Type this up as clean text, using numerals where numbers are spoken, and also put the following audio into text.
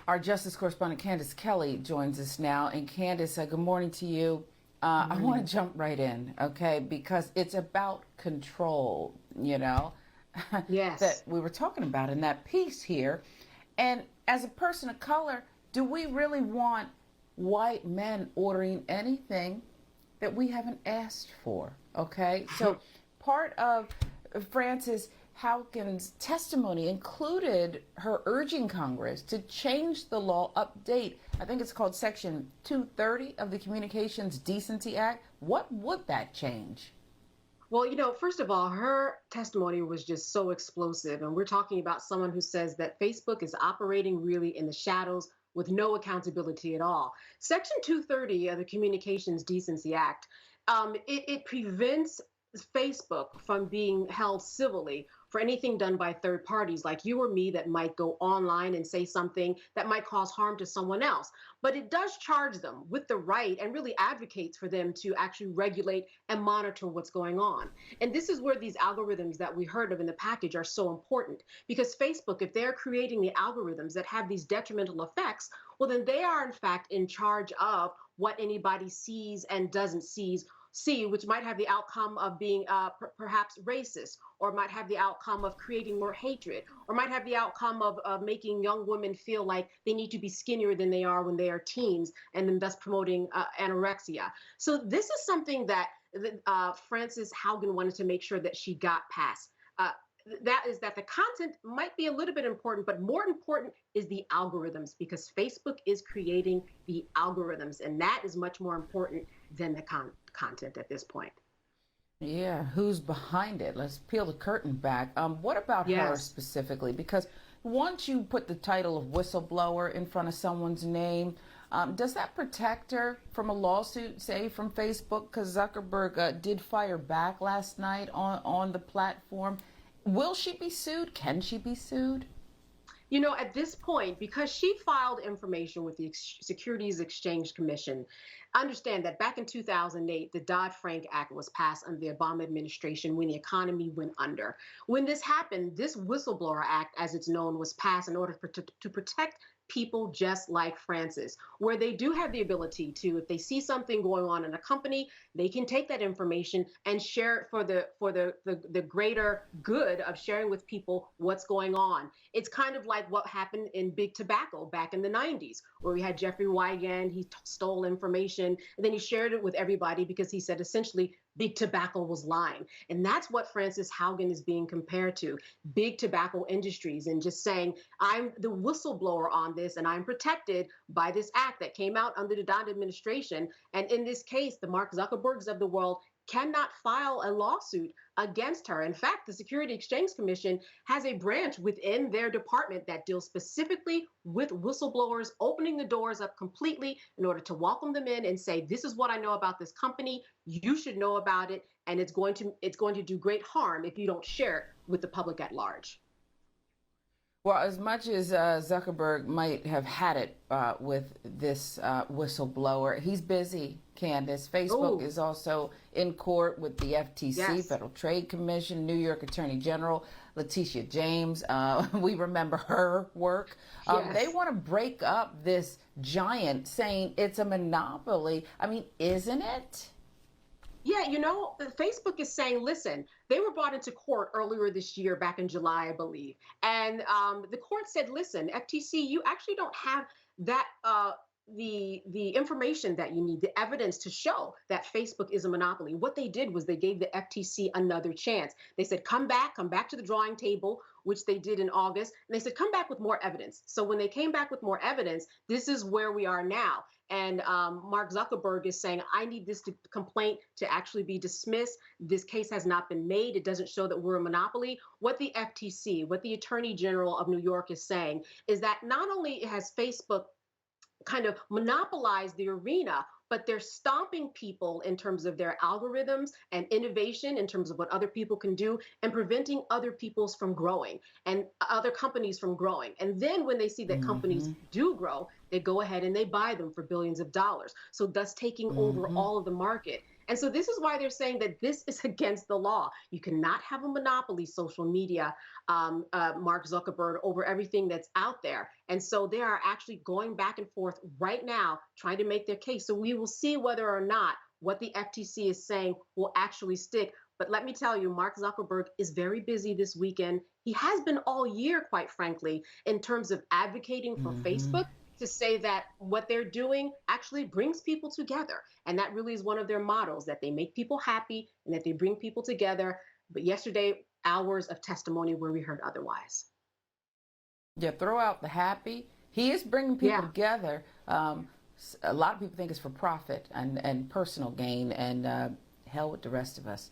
Our justice correspondent Candace Kelly joins us now. And Candace, good morning to you. Good I want morning. to jump right in, okay, because it's about control, that Yes. we were talking about in that piece here. And as a person of color, do we really want white men ordering anything that we haven't asked for? Okay, so part of Frances Haugen's testimony included her urging Congress to change the law, update, I think it's called Section 230 of the Communications Decency Act. What would that change? Well, first of all, her testimony was just so explosive. And we're talking about someone who says that Facebook is operating really in the shadows with no accountability at all. Section 230 of the Communications Decency Act, it prevents Facebook from being held civilly for anything done by third parties like you or me that might go online and say something that might cause harm to someone else. But it does charge them with the right and really advocates for them to actually regulate and monitor what's going on. And this is where these algorithms that we heard of in the package are so important because Facebook, if they're creating the algorithms that have these detrimental effects, well, then they are in fact in charge of what anybody sees and doesn't see, which might have the outcome of being perhaps racist, or might have the outcome of creating more hatred, or might have the outcome of making young women feel like they need to be skinnier than they are when they are teens, and then thus promoting anorexia. So this is something that Frances Haugen wanted to make sure that she got past. That is that the content might be a little bit important, but more important is the algorithms because Facebook is creating the algorithms, and that is much more important than the content at this point. Yeah, who's behind it? Let's peel the curtain back. What about her Yes. specifically? Because once you put the title of whistleblower in front of someone's name, does that protect her from a lawsuit, say, from Facebook? Because Zuckerberg did fire back last night on the platform. Will she be sued? Can she be sued? At this point, because she filed information with the Securities Exchange Commission, understand that back in 2008, the Dodd-Frank Act was passed under the Obama administration when the economy went under. When this happened, this Whistleblower Act, as it's known, was passed in order to protect people just like Frances, where they do have the ability to, if they see something going on in a company, they can take that information and share it for the greater good of sharing with people what's going on. It's kind of like what happened in Big Tobacco back in the 90s, where we had Jeffrey Wigand, he stole information, and then he shared it with everybody because he said essentially Big Tobacco was lying. And that's what Frances Haugen is being compared to, big tobacco industries, and just saying, I'm the whistleblower on this, and I'm protected by this act that came out under the Dodd administration. And in this case, the Mark Zuckerbergs of the world cannot file a lawsuit against her. In fact, the Security Exchange Commission has a branch within their department that deals specifically with whistleblowers, opening the doors up completely in order to welcome them in and say, this is what I know about this company. You should know about it, and it's going to do great harm if you don't share it with the public at large. Well, as much as Zuckerberg might have had it with this whistleblower, he's busy, Candace. Facebook Oh, is also in court with the FTC, yes, Federal Trade Commission, New York Attorney General Letitia James. We remember her work. They yes. want to break up this giant, saying it's a monopoly. I mean, isn't it? Yeah, Facebook is saying, listen, they were brought into court earlier this year, back in July, I believe. And the court said, listen, FTC, you actually don't have that. The information that you need, the evidence to show that Facebook is a monopoly. What they did was they gave the FTC another chance. They said, come back to the drawing table, which they did in August. And they said, come back with more evidence. So when they came back with more evidence, this is where we are now. And Mark Zuckerberg is saying, I need this complaint to actually be dismissed. This case has not been made. It doesn't show that we're a monopoly. What the FTC, what the Attorney General of New York is saying is that not only has Facebook kind of monopolize the arena, but they're stomping people in terms of their algorithms and innovation in terms of what other people can do and preventing other people's from growing and other companies from growing. And then when they see that companies Mm-hmm. do grow, they go ahead and they buy them for billions of dollars. So thus taking over Mm-hmm. all of the market. And so this is why they're saying that this is against the law. You cannot have a monopoly, social media, Mark Zuckerberg, over everything that's out there. And so they are actually going back and forth right now, trying to make their case. So we will see whether or not what the FTC is saying will actually stick. But let me tell you, Mark Zuckerberg is very busy this weekend. He has been all year, quite frankly, in terms of advocating for Mm-hmm. Facebook to say that what they're doing actually brings people together. And that really is one of their models, that they make people happy and that they bring people together. But yesterday, hours of testimony where we heard otherwise. Yeah, throw out the happy. He is bringing people Yeah. together. A lot of people think it's for profit and personal gain, and hell with the rest of us.